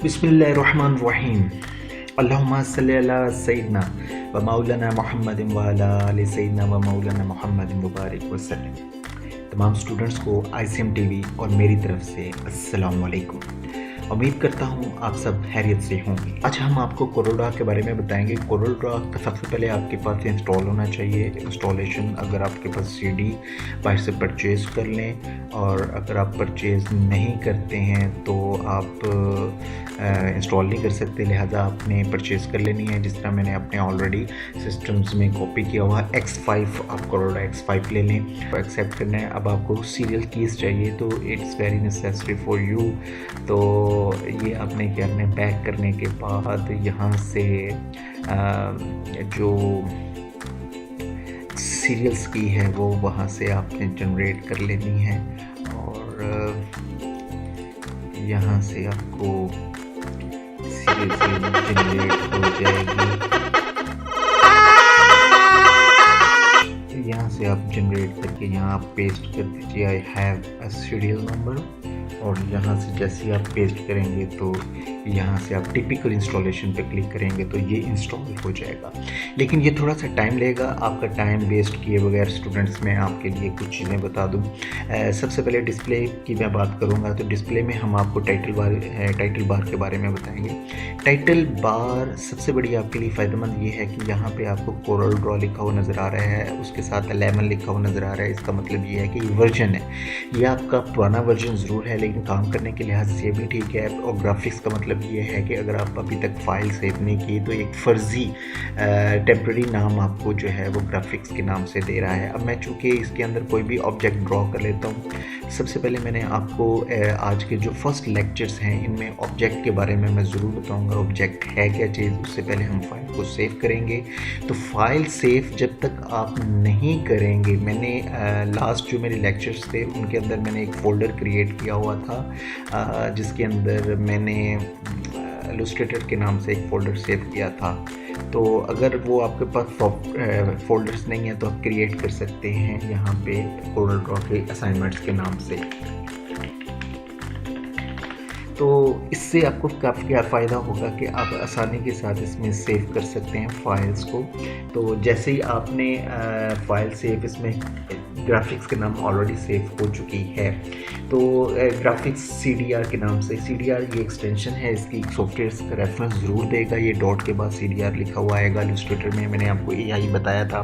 बिस्मिल्लाहिर्रहमानिर्रहीम। अल्लाहुम्मा सल्लि अला सय्यिदना व मौलाना मुहम्मदिन व अला आलि सय्यिदना व मौलाना मुहम्मदिन मुबारक वसल्लम। तमाम स्टूडेंट्स को ICM टीवी और मेरी तरफ से अस्सलाम वालेकुम। उम्मीद करता हूँ आप सब खैरियत से होंगे। आज हम आपको कोरोलड्रॉ के बारे में बताएंगे। कोरोलड्रॉ का सबसे पहले आपके पास इंस्टॉल होना चाहिए। इंस्टॉलेशन अगर आपके पास CD बाहर से परचेज़ कर लें, और अगर आप परचेज़ नहीं करते हैं तो आप इंस्टॉल नहीं कर सकते, लिहाजा आपने परचेज़ कर लेनी है। जिस तरह मैंने अपने ऑलरेडी सिस्टम्स में कॉपी किया हुआ X5, आप कोरोलड्रॉ X5 ले लें, एक्सेप्ट करना है। अब आपको सीरियल कीज़ चाहिए, तो it's very necessary for you. तो ये आपने क्या करना है, पैक करने के बाद यहाँ से जो सीरियल्स की है वो वहाँ से आपने जनरेट कर लेनी है, और यहाँ से आपको सीरियल जनरेट हो जाएगी। यहाँ से आप जनरेट करके यहाँ आप पेस्ट कर दीजिए I have a serial number, और यहाँ से जैसे ही आप पेस्ट करेंगे तो यहाँ से आप टिपिकल इंस्टॉलेशन पे क्लिक करेंगे तो ये इंस्टॉल हो जाएगा। लेकिन ये थोड़ा सा टाइम लेगा। आपका टाइम वेस्ट किए बगैर स्टूडेंट्स मैं आपके लिए कुछ चीज़ें बता दूँ। सबसे पहले डिस्प्ले की मैं बात करूँगा, तो डिस्प्ले में हम आपको टाइटल बार के बारे में बताएंगे। टाइटल बार सबसे बड़ी आपके लिए फ़ायदेमंद ये है कि यहाँ पे आपको कोरोलड्रॉ लिखा हुआ नज़र आ रहा है, उसके साथ 11 लिखा हुआ नज़र आ रहा है। इसका मतलब ये है कि वर्जन है, ये आपका पुराना वर्जन ज़रूर है लेकिन काम करने के लिहाज से भी ठीक है। और ग्राफिक्स का मतलब ये है कि अगर आप अभी तक फाइल सेव नहीं की तो एक फ़र्ज़ी टेम्प्रेरी नाम आपको जो है वो ग्राफिक्स के नाम से दे रहा है। अब मैं चूँकि इसके अंदर कोई भी ऑब्जेक्ट ड्रॉ कर लेता हूँ, सबसे पहले मैंने आपको आज के जो फर्स्ट लेक्चर्स हैं इनमें ऑब्जेक्ट के बारे में मैं ज़रूर बताऊँगा। ऑब्जेक्ट है क्या चीज़, उससे पहले हम फाइल को सेव करेंगे। तो फाइल सेव जब तक आप नहीं करेंगे, मैंने लास्ट जो मेरे लेक्चर्स थे उनके अंदर मैंने एक फ़ोल्डर क्रिएट किया हुआ था जिसके अंदर मैंने इलस्ट्रेटर के नाम से एक फ़ोल्डर सेव किया था। तो अगर वो आपके पास फ़ोल्डर्स नहीं है तो आप क्रिएट कर सकते हैं यहाँ पे कोरोलड्रॉ के असाइनमेंट्स के नाम से। तो इससे आपको काफ़ी फ़ायदा होगा कि आप आसानी के साथ इसमें सेव कर सकते हैं फाइल्स को। तो जैसे ही आपने फ़ाइल सेव, इसमें ग्राफिक्स के नाम ऑलरेडी सेव हो चुकी है, तो ग्राफिक्स CDR के नाम से, CDR ये एक्सटेंशन है, इसकी सॉफ्टवेयर का रेफरेंस ज़रूर देगा। ये डॉट के बाद CDR लिखा हुआ आएगा। इलस्ट्रेटर में मैंने आपको AI बताया था।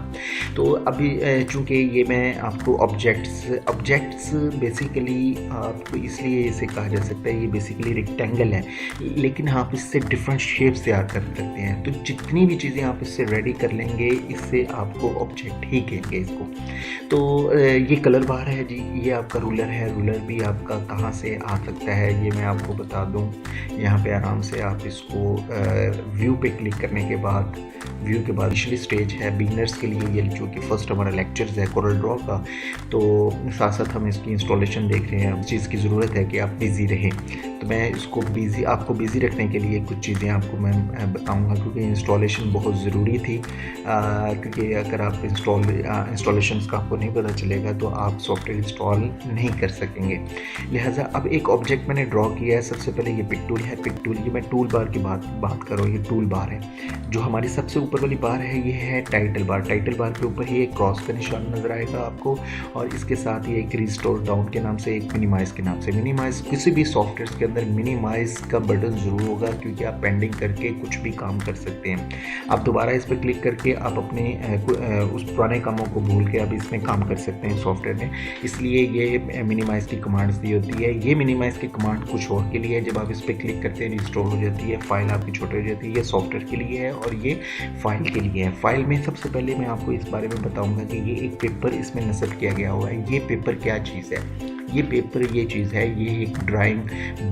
तो अभी चूँकि ये मैं आपको ऑब्जेक्ट्स बेसिकली आपको इसलिए इसे कहा जा सकता है, ये बेसिकली रेक्टेंगल है लेकिन आप इससे डिफरेंट शेप्स तैयार कर सकते हैं। तो जितनी भी चीज़ें आप इससे रेडी कर लेंगे, इससे आपको ऑब्जेक्ट ही कहेंगे इसको। तो ये कलर बार है जी, ये आपका रूलर है। रूलर भी आपका कहाँ से आ सकता है ये मैं आपको बता दूं। यहाँ पे आराम से आप इसको व्यू पे क्लिक करने के बाद, व्यू के बाद पिछली स्टेज है बिगिनर्स के लिए, ये जो कि फर्स्ट हमारा लेक्चर्स है कोरोलड्रॉ का। तो साथ साथ हम इसकी इंस्टॉलेशन देख रहे हैं। इस चीज़ की ज़रूरत है कि आप बिज़ी रहें, तो मैं इसको आपको बिज़ी रखने के लिए कुछ चीज़ें आपको मैं बताऊँगा, क्योंकि इंस्टॉलेशन बहुत ज़रूरी थी। क्योंकि अगर आप इंस्टॉलेशन का आपको नहीं पता चलेगा तो आप सॉफ्टवेयर इंस्टॉल नहीं कर सकेंगे। लिहाजा अब एक ऑब्जेक्ट मैंने ड्रॉ किया है। सबसे पहले ये पिक टूल है। पिक टूल, ये मैं टूल बार की बात कर रहा हूँ। ये टूल बार है। जो हमारी सबसे ऊपर वाली बार है ये है टाइटल बार। टाइटल बार के ऊपर ही एक क्रॉस का निशान नज़र आएगा आपको, और इसके साथ ही एक रिस्टोर डाउन के नाम से, एक मिनिमाइज़ के नाम से। मिनिमाइज़ किसी भी सॉफ्टवेयर के अंदर मिनिमाइज़ का बटन ज़रूर होगा, क्योंकि आप पेंडिंग करके कुछ भी काम कर सकते हैं। आप दोबारा इस पर क्लिक करके आप अपने उस पुराने कामों को भूल के अब इसमें काम कर सकते हैं सॉफ्टवेयर में। इसलिए ये मिनिमाइज़ की कमांड्स दी होती है। ये मिनिमाइज़ की कमांड कुछ और के लिए है। जब आप इस पर क्लिक करते हैं रिस्टोर हो जाती है, फाइल आपकी छोटी हो जाती है। ये सॉफ्टवेयर के लिए है और ये फाइल के लिए है। फाइल में सबसे पहले मैं आपको इस बारे में बताऊंगा कि ये एक पेपर इसमें नस्ब किया गया हुआ है। ये पेपर क्या चीज़ है? ये पेपर ये चीज़ है, ये एक ड्राइंग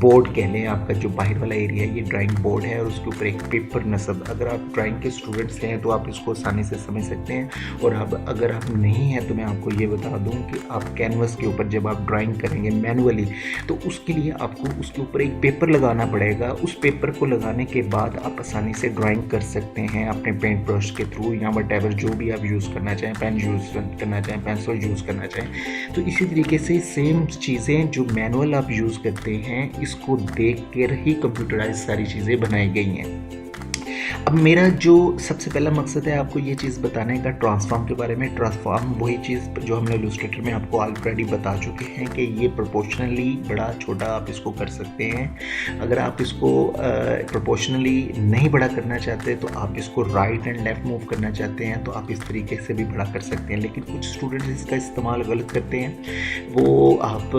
बोर्ड कह लें। आपका जो बाहर वाला एरिया है ये ड्राइंग बोर्ड है, और उसके ऊपर एक पेपर नस्ब। अगर आप ड्राइंग के स्टूडेंट्स हैं तो आप इसको आसानी से समझ सकते हैं, और अगर आप नहीं हैं तो मैं आपको ये बता दूं कि आप कैनवस के ऊपर जब आप ड्राइंग करेंगे मैनुअली, तो उसके लिए आपको उसके ऊपर एक पेपर लगाना पड़ेगा। उस पेपर को लगाने के बाद आप आसानी से ड्राइंग कर सकते हैं अपने पेंट ब्रश के थ्रू, या वटेवर जो भी आप यूज़ करना चाहें, पेन यूज़ करना चाहें, पेंसिल यूज़ करना चाहें। तो इसी तरीके से सेम कुछ चीज़ें जो मैनुअल आप यूज़ करते हैं इसको देख कर ही कंप्यूटराइज सारी चीज़ें बनाई गई हैं। अब मेरा जो सबसे पहला मकसद है आपको ये चीज़ बताने का ट्रांसफॉर्म के बारे में। ट्रांसफॉर्म वही चीज़ जो हमने इलस्ट्रेटर में आपको ऑलरेडी बता चुके हैं कि ये प्रोपोर्शनली बड़ा छोटा आप इसको कर सकते हैं। अगर आप इसको प्रोपोर्शनली नहीं बड़ा करना चाहते तो आप इसको राइट एंड लेफ़्ट मूव करना चाहते हैं तो आप इस तरीके से भी बड़ा कर सकते हैं। लेकिन कुछ स्टूडेंट्स इसका इस्तेमाल गलत करते हैं। वो आप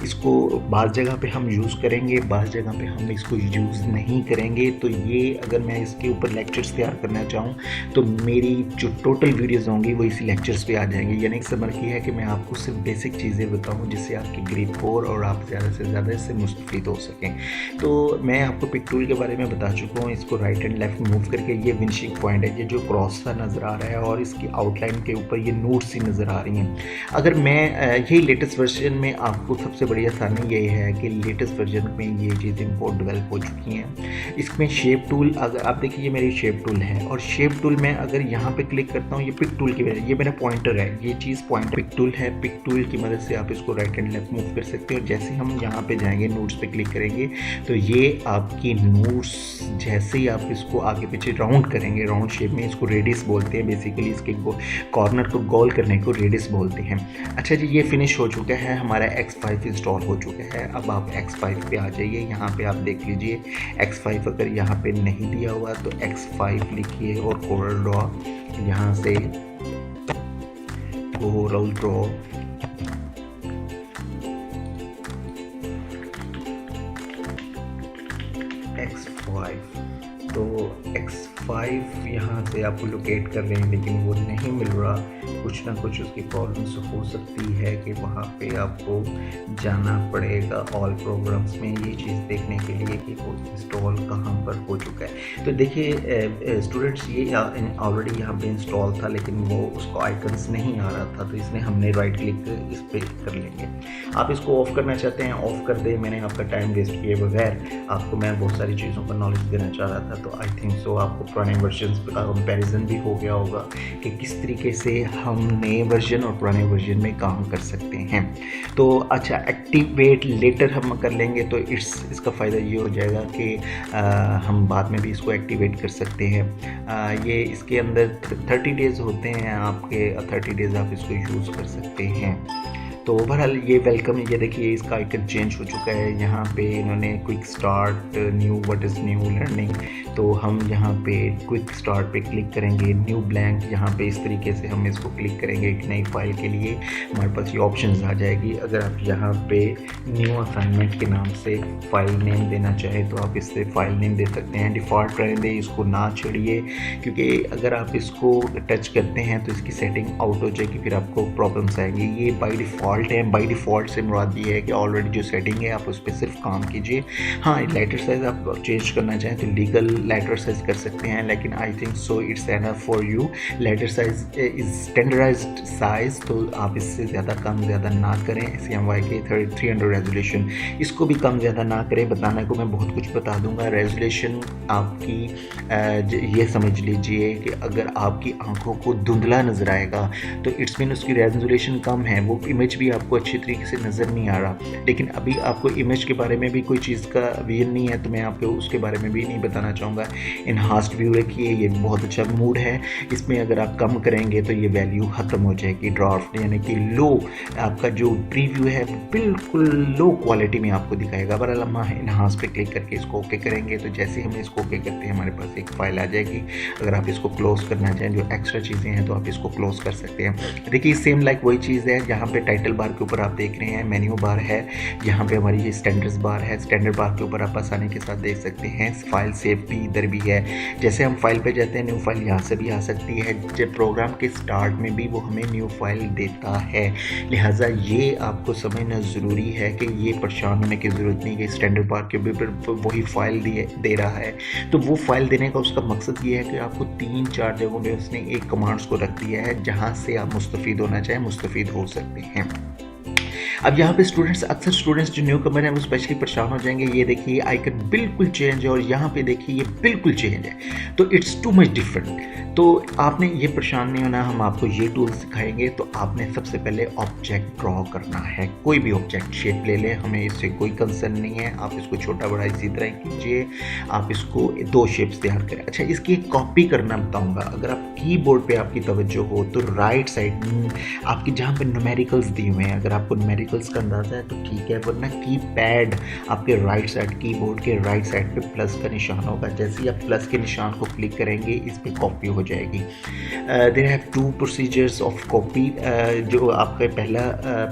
इसको बाज़ जगह पे हम यूज़ करेंगे, बाज़ जगह पे हम इसको यूज़ नहीं करेंगे। तो ये अगर मैं इसके ऊपर लेक्चर्स तैयार करना चाहूँ तो मेरी जो टोटल वीडियोज़ होंगी वो इसी लेक्चर्स पे आ जाएंगे। यानी समझ की है कि मैं आपको सिर्फ बेसिक चीज़ें बताऊँ जिससे आपकी ग्रेड 4 और आप ज़्यादा से ज़्यादा इससे मुस्तफ़ीद हो सकें। तो मैं आपको पिक टूल के बारे में बता चुका हूँ। इसको राइट एंड लेफ़्ट मूव करके ये विंशिंग पॉइंट है, ये जो क्रॉस सा नज़र आ रहा है और इसकी आउटलाइन के ऊपर ये नोट सी नज़र आ रही हैं। अगर मैं यही लेटेस्ट वर्जन में आपको सबसे बड़ी आसानी ये है कि लेटेस्ट वर्जन में ये चीज़ें बहुत डेवलप हो चुकी हैं। इसमें शेप टूल, अगर आप देखिए ये मेरी शेप टूल है और शेप टूल में अगर यहाँ पे क्लिक करता हूँ ये पिक टूल की वजह, ये मेरा पॉइंटर है, ये चीज़ पॉइंट पिक टूल है। पिक टूल की मदद से आप इसको राइट एंड लेफ्ट मूव कर सकते हैं और जैसे हम यहाँ पे जाएंगे नोट्स पे क्लिक करेंगे तो ये आपकी नोट्स जैसे ही आप इसको आगे पीछे राउंड करेंगे, राउंड शेप में, इसको रेडियस बोलते हैं बेसिकली, इसके कॉर्नर को गोल करने को रेडियस बोलते हैं। अच्छा जी, ये फिनिश हो चुका है, हमारा X5 इंस्टॉल हो चुका है। अब आप X5 पे आ जाइए। यहाँ पे आप देख लीजिए X5 अगर यहाँ पे नहीं दिया हुआ तो X5 लिखिए और कोरल ड्रॉ, यहाँ से कोरल ड्रॉ X5, तो X5 यहाँ से आपको लोकेट कर रहे हैं लेकिन वो नहीं मिल रहा। कुछ ना कुछ उसकी प्रॉब्लम्स हो सकती है कि वहाँ पे आपको जाना पड़ेगा ऑल प्रोग्राम्स में ये चीज़ देखने के लिए कि वो इंस्टॉल कहाँ पर हो चुका है। तो देखिए स्टूडेंट्स, ये ऑलरेडी यहाँ पे इंस्टॉल था लेकिन वो उसको आइकन्स नहीं आ रहा था, तो इसने हमने राइट क्लिक इस पर कर लेंगे। आप इसको ऑफ़ करना चाहते हैं, ऑफ़ कर दें। मैंने आपका टाइम वेस्ट किए बगैर आपको मैं बहुत सारी चीज़ों का नॉलेज देना चाह रहा था, तो आई थिंक सो आपको पुराने वर्जन्स का कंपैरिजन भी हो गया होगा कि किस तरीके से हम नए वर्जन और पुराने वर्जन में काम कर सकते हैं। तो अच्छा, एक्टिवेट लेटर हम कर लेंगे तो इसका फ़ायदा ये हो जाएगा कि हम बाद में भी इसको एक्टिवेट कर सकते हैं। ये इसके अंदर 30 डेज़ होते हैं आपके, 30 डेज़ आप इसको यूज़ कर सकते हैं। तो ओवरऑल ये वेलकम, ये देखिए इसका आइकन चेंज हो चुका है। यहाँ पे इन्होंने quick start, knew what is new learning, तो हम यहाँ पे क्विक स्टार्ट पे क्लिक करेंगे। न्यू ब्लैंक, यहाँ पे इस तरीके से हम इसको क्लिक करेंगे एक नई फाइल के लिए, हमारे पास ये ऑप्शंस आ जाएगी। अगर आप यहाँ पे न्यू असाइनमेंट के नाम से फाइल नेम देना चाहें तो आप इससे फाइल नेम दे सकते हैं। डिफ़ॉल्ट रहने दें, इसको ना छेड़िए, क्योंकि अगर आप इसको टच करते हैं तो इसकी सेटिंग आउट हो जाएगी, फिर आपको प्रॉब्लम्स आएंगी। ये बाई डिफ़ॉल्ट है। बाई डिफ़ॉल्ट से मुराद ये है कि ऑलरेडी जो सेटिंग है आप उस पर सिर्फ काम कीजिए। हाँ, लेटर साइज़ आप चेंज करना चाहें तो लीगल लेटर साइज़ कर सकते हैं, लेकिन I think so it's enough for you. Letter size is standardised size, तो आप इससे ज़्यादा कम ज़्यादा ना करें। CMYK 300 रेजोल्यूशन, इसको भी कम ज़्यादा ना करें। बताने को मैं बहुत कुछ बता दूंगा। रेजोल्यूशन आपकी ये समझ लीजिए कि अगर आपकी आंखों को धुंधला नज़र आएगा तो इट्स मीन उसकी रेजोल्यूशन कम है, वो इमेज भी आपको अच्छी तरीके से नज़र नहीं आ रहा। लेकिन अभी आपको इमेज के बारे में भी कोई चीज़ का विजन नहीं है तो मैं आपको उसके बारे में भी नहीं बताना चाहूँगा। इनहांस्ड व्यू रखिए, ये बहुत अच्छा मूड है। इसमें अगर आप कम करेंगे तो ये वैल्यू ख़त्म हो जाएगी। ड्राफ्ट यानी कि लो, आपका जो प्रीव्यू है बिल्कुल लो क्वालिटी में आपको दिखाएगा। बहरहाल हम इनहांस पे क्लिक करके इसको ओके करेंगे तो जैसे हम इसको ओके करते हैं हमारे पास एक फ़ाइल आ जाएगी। अगर आप इसको क्लोज़ करना चाहें, जो एक्स्ट्रा चीज़ें हैं, तो आप इसको क्लोज़ कर सकते हैं। देखिए सेम लाइक वही चीज़ है। यहाँ पे टाइटल बार के ऊपर आप देख रहे हैं मेन्यू बार है, यहाँ पे हमारी ये स्टैंडर्ड्स बार है। स्टैंडर्ड बार के ऊपर आप आसानी के साथ देख सकते हैं। फाइल सेव भी इधर भी है। जैसे हम फाइल पे जाते हैं, न्यू फाइल यहाँ से भी आ सकती है। जब प्रोग्राम के स्टार्ट में भी वो हमें न्यू फाइल देता है, लिहाजा ये आपको समझना ज़रूरी है कि ये परेशान होने की ज़रूरत नहीं कि स्टैंडर्ड बार के ऊपर वही फाइल दे रहा है। तो वो फाइल देने का उसका मकसद ये है कि आपको 3-4 जगहों पे उसने एक कमांड्स को रख दिया है जहाँ से आप मुस्तफ़ीद होना चाहें मुस्तफ़ीद हो सकते हैं। अब यहाँ पे स्टूडेंट्स, अक्सर स्टूडेंट्स जो न्यू कमर हैं वो स्पेशली परेशान हो जाएंगे। ये देखिए आइकन बिल्कुल चेंज है और यहाँ पे देखिए ये बिल्कुल चेंज है, तो इट्स टू मच डिफरेंट। तो आपने ये परेशान नहीं होना, हम आपको ये टूल सिखाएंगे। तो आपने सबसे पहले ऑब्जेक्ट ड्रॉ करना है, कोई भी ऑब्जेक्ट शेप ले लें, हमें इससे कोई कंसर्न नहीं है। आप इसको छोटा बड़ा इसी तरह कीजिए, आप इसको 2 शेप्स तैयार करें। अच्छा, इसकी एक कॉपी करना बताऊंगा। अगर आप कीबोर्ड पे आपकी तवज्जो हो तो राइट साइड आपकी जहाँ पे न्यूमेरिकल्स दिए हुए हैं, अगर आपको न्यूमेरिकल्स का अंदाज़ा है तो ठीक है, वरना कीपैड आपके राइट साइड, कीबोर्ड के राइट साइड पे प्लस का निशान होगा। जैसे ही आप प्लस के निशान को क्लिक करेंगे इस पर कॉपी हो जाएगी। There have 2 procedures of copy. जो आपका पहला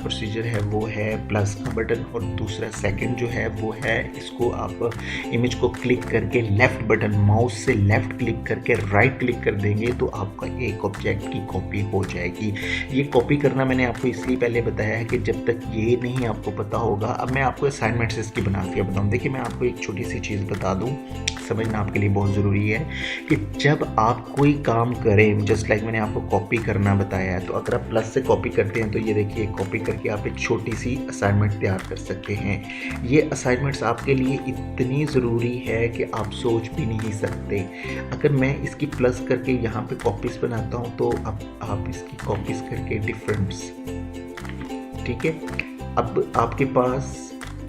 प्रोसीजर है वो है प्लस का बटन, और दूसरा सेकंड जो है वो है, इसको आप इमेज को क्लिक करके लेफ़्ट बटन, माउस से लेफ़्ट क्लिक करके राइट क्लिक कर देंगे तो आपका एक ऑब्जेक्ट की कॉपी हो जाएगी। ये कॉपी करना मैंने आपको इसलिए पहले बताया है कि जब तक ये नहीं आपको पता होगा। अब मैं आपको असाइनमेंट्स इसकी बना के बताऊँ। देखिए, मैं आपको एक छोटी सी चीज़ बता दूँ, समझना आपके लिए बहुत ज़रूरी है कि जब आप कोई काम करें, जस्ट लाइक मैंने आपको कॉपी करना बताया है, तो अगर आप प्लस से कॉपी करते हैं तो ये देखिए कॉपी करके आप एक छोटी सी असाइनमेंट तैयार कर सकते हैं। ये असाइनमेंट्स आपके लिए इतनी ज़रूरी है कि आप सोच भी नहीं सकते। अगर मैं इसकी प्लस करके यहाँ पे कॉपीज़ बनाता हूँ तो अब आप इसकी कॉपीज़ करके डिफरेंट्स, ठीक है, अब आपके पास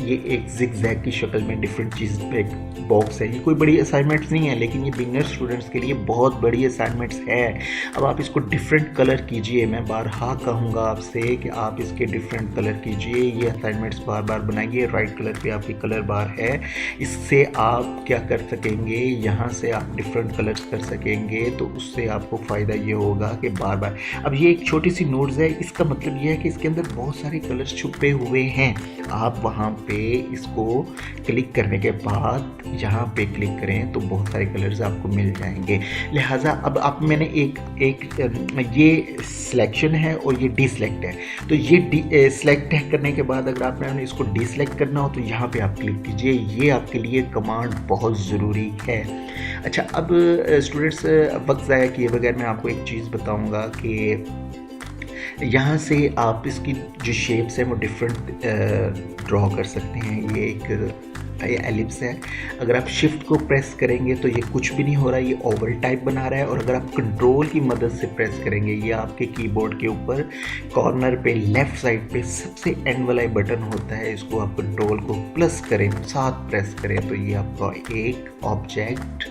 ये एक जिगजैग की शक्ल में डिफरेंट चीज़ एक बॉक्स है। ये कोई बड़ी असाइनमेंट्स नहीं है, लेकिन ये बिगनर स्टूडेंट्स के लिए बहुत बड़ी असाइनमेंट्स है। अब आप इसको डिफरेंट कलर कीजिए। मैं बारहा कहूँगा आपसे कि आप इसके डिफरेंट कलर कीजिए। ये असाइनमेंट्स बार बार बनाइए। राइट कलर पे आपकी कलर बार है, इससे आप क्या कर सकेंगे, यहाँ से आप डिफरेंट कलर्स कर सकेंगे। तो उससे आपको फ़ायदा ये होगा कि बार बार, अब ये एक छोटी सी नोट्स है, इसका मतलब ये है कि इसके अंदर बहुत सारे कलर्स छुपे हुए हैं। आप वहाँ पे इसको क्लिक करने के बाद यहाँ पे क्लिक करें तो बहुत सारे कलर्स आपको मिल जाएंगे। लिहाजा अब आप, मैंने एक ये सिलेक्शन है और ये डिसलेक्ट है, तो ये सिलेक्ट करने के बाद अगर आपने इसको डिसलेक्ट करना हो तो यहाँ पे आप क्लिक कीजिए। ये आपके लिए कमांड बहुत ज़रूरी है। अच्छा, अब स्टूडेंट्स, वक्त ज़ाया किए बगैर मैं आपको एक चीज़ बताऊँगा कि यहाँ से आप इसकी जो शेप्स हैं वो डिफरेंट ड्रॉ कर सकते हैं। ये एक एलिप्स है, अगर आप शिफ्ट को प्रेस करेंगे तो ये कुछ भी नहीं हो रहा, ये ओवल टाइप बना रहा है। और अगर आप कंट्रोल की मदद से प्रेस करेंगे, ये आपके कीबोर्ड के ऊपर कॉर्नर पे लेफ़्ट साइड पे सबसे एंड वाला बटन होता है, इसको आप कंट्रोल को प्लस करें, साथ प्रेस करें तो ये आपका एक ऑब्जेक्ट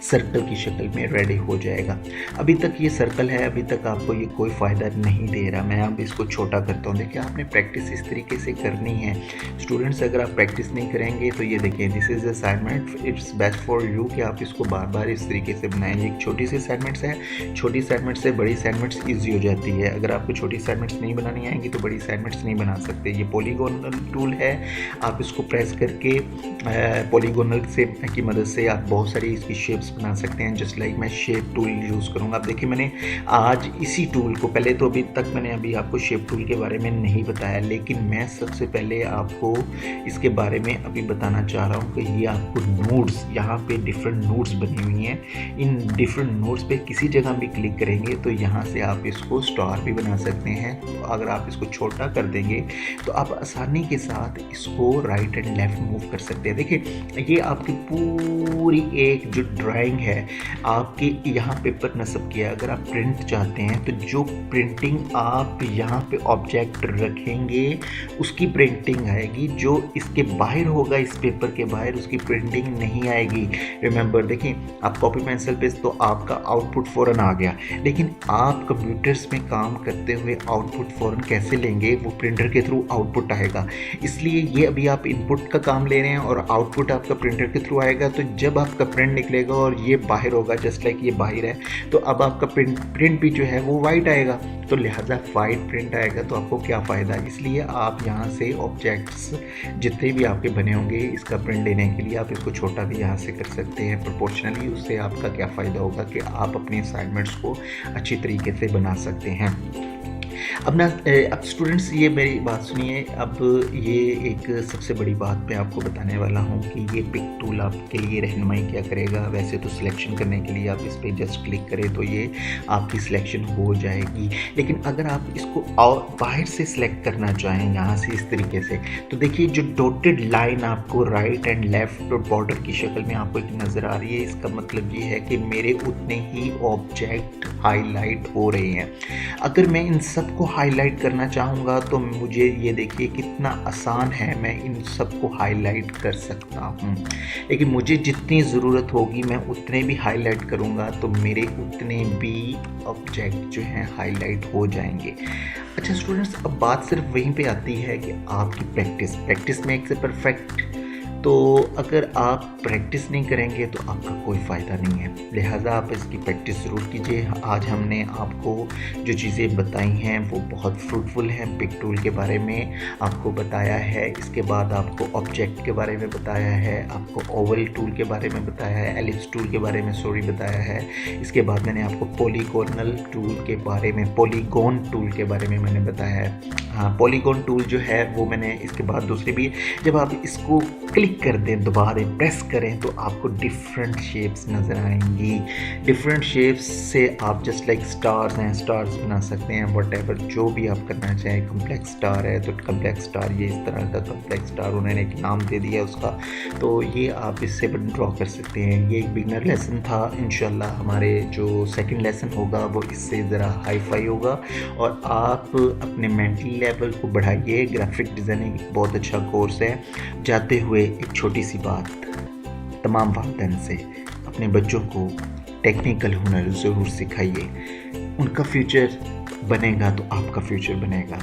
सर्कल की शक्ल में रेडी हो जाएगा। अभी तक ये सर्कल है, अभी तक आपको ये कोई फ़ायदा नहीं दे रहा। मैं अब इसको छोटा करता हूँ। देखिए, आपने प्रैक्टिस इस तरीके से करनी है स्टूडेंट्स। अगर आप प्रैक्टिस नहीं करेंगे तो ये देखें, this is assignment, it's best for you कि आप इसको बार बार इस तरीके से बनाएं। एक छोटी सी असाइनमेंट्स है, छोटी असाइनमेंट से बड़ी असाइनमेंट्स ईजी हो जाती है। अगर आपको छोटी असाइनमेंट्स नहीं बनानी आएंगी तो बड़ी असाइनमेंट्स नहीं बना सकते। ये पॉलीगोनल टूल है, आप इसको प्रेस करके पॉलीगोनल से की मदद से आप बहुत सारी इसकी शेप्स बना सकते हैं। जस्ट लाइक मैं शेप टूल यूज़ करूँगा। आप देखिए, मैंने आज इसी टूल को, पहले तो अभी तक मैंने अभी आपको शेप टूल के बारे में नहीं बताया, लेकिन मैं सबसे पहले आपको इसके बारे में अभी बताना चाह रहा हूँ कि ये आपको नोट्स, यहाँ पे डिफरेंट नोट्स बनी हुई हैं। इन डिफरेंट नोट्स पे किसी जगह भी क्लिक करेंगे तो यहाँ से आप इसको स्टार भी बना सकते हैं। तो अगर आप इसको छोटा कर देंगे तो आप आसानी के साथ इसको राइट एंड लेफ्ट मूव कर सकते हैं। देखिए, ये आपकी पूरी एक जो ड्राइंग है आपके यहाँ पेपर नस्ब किया। अगर आप प्रिंट चाहते हैं तो जो प्रिंटिंग आप यहाँ पे ऑब्जेक्ट रखेंगे उसकी प्रिंटिंग आएगी, जो इसके बाहर होगा, इस पेपर के बाहर, उसकी प्रिंटिंग नहीं आएगी। रिमेंबर, देखिए, आप कॉपी पेंसिल पे तो आपका आउटपुट फ़ौरन आ गया, लेकिन आप कंप्यूटर्स में काम करते हुए आउटपुट फ़ौरन कैसे लेंगे, वो प्रिंटर के थ्रू आउटपुट आएगा। इसलिए ये अभी आप इनपुट का काम ले रहे हैं और आउटपुट आपका प्रिंटर के थ्रू आएगा। तो जब आपका प्रिंट निकलेगा और ये बाहर होगा, जस्ट लाइक ये बाहर है, तो अब आपका प्रिंट भी जो है वो वाइट आएगा। तो लिहाजा वाइट प्रिंट आएगा तो आपको क्या फ़ायदा। इसलिए आप यहाँ से ऑब्जेक्ट्स जितने भी आपके बने होंगे इसका प्रिंट लेने के लिए आप इसको छोटा भी यहाँ से कर सकते हैं प्रोपोर्शनली। उससे आपका क्या फ़ायदा होगा कि आप अपने असाइनमेंट्स को अच्छी तरीके से बना सकते हैं। अब ना अब स्टूडेंट्स ये मेरी बात सुनिए, अब ये एक सबसे बड़ी बात मैं आपको बताने वाला हूँ कि ये पिक टूल आपके लिए रहनुमाई क्या करेगा। वैसे तो सिलेक्शन करने के लिए आप इस पर जस्ट क्लिक करें तो ये आपकी सिलेक्शन हो जाएगी, लेकिन अगर आप इसको और बाहर से सिलेक्ट करना चाहें यहाँ से इस तरीके से, तो देखिए जो डॉटेड लाइन आपको राइट एंड लेफ्ट और बॉर्डर की शक्ल में आपको एक नज़र आ रही है, इसका मतलब ये है कि मेरे उतने ही ऑब्जेक्ट हाईलाइट हो रहे हैं। अगर मैं इन सब को हाईलाइट करना चाहूँगा तो मुझे ये देखिए कितना आसान है, मैं इन सब को हाईलाइट कर सकता हूँ, लेकिन मुझे जितनी ज़रूरत होगी मैं उतने भी हाईलाइट करूँगा तो मेरे उतने भी ऑब्जेक्ट जो हैं हाईलाइट हो जाएंगे। अच्छा स्टूडेंट्स, अब बात सिर्फ वहीं पे आती है कि आपकी प्रैक्टिस मेक्स ए परफेक्ट। तो अगर आप प्रैक्टिस नहीं करेंगे तो आपका कोई फ़ायदा नहीं है, लिहाजा आप इसकी प्रैक्टिस ज़रूर कीजिए। आज हमने आपको जो चीज़ें बताई हैं वो बहुत फ्रूटफुल हैं। पिक टूल के बारे में आपको बताया है, इसके बाद आपको ऑब्जेक्ट के बारे में बताया है, आपको ओवल टूल के बारे में बताया है, एलिप्स टूल के बारे में बताया है। इसके बाद मैंने आपको पॉलीगोन टूल के बारे में मैंने बताया है। हाँ, पॉलीगॉन टूल जो है वो मैंने इसके बाद दूसरी भी, जब आप इसको क्लिक कर दें, दबा दें, प्रेस करें तो आपको डिफरेंट शेप्स नज़र आएंगी। डिफरेंट शेप्स से आप जस्ट लाइक स्टार्स हैं, स्टार्स बना सकते हैं, व्हाटएवर जो भी आप करना चाहें। कम्प्लेक्स स्टार है तो कम्प्लेक्स स्टार, ये इस तरह का कम्प्लेक्स स्टार उन्होंने एक नाम दे दिया उसका, तो ये आप इससे ड्रॉ कर सकते हैं। ये एक बिगनर लेसन था, इंशाल्लाह हमारे जो सेकंड लेसन होगा वो इससे ज़रा हाई फाई होगा और आप अपने मेंटल लेवल को बढ़ाइए। ग्राफिक डिज़ाइनिंग एक बहुत अच्छा कोर्स है। जाते हुए एक छोटी सी बात तमाम वालिदैन से, अपने बच्चों को टेक्निकल हुनर ज़रूर सिखाइए, उनका फ्यूचर बनेगा तो आपका फ्यूचर बनेगा।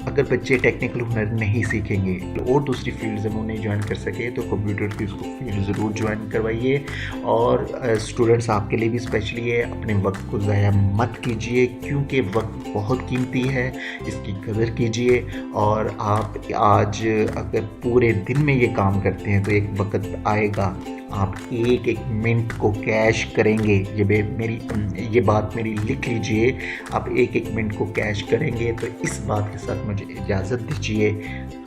अगर बच्चे टेक्निकल हुनर नहीं सीखेंगे तो और दूसरी फील्ड्स में उन्हें ज्वाइन कर सके तो कंप्यूटर की उसको फील्ड ज़रूर ज्वाइन करवाइए। और स्टूडेंट्स आपके लिए भी स्पेशली है, अपने वक्त को ज़ाया मत कीजिए क्योंकि वक्त बहुत कीमती है, इसकी कदर कीजिए। और आप आज अगर पूरे दिन में ये काम करते हैं तो एक वक्त आएगा आप एक एक मिनट को कैश करेंगे। ये बात मेरी लिख लीजिए, आप एक एक मिनट को कैश करेंगे। तो इस बात के साथ मुझे इजाज़त दीजिए।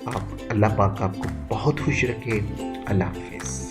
आप अल्लाह पाक आपको बहुत खुश रखे। अल्लाह हाफिज़।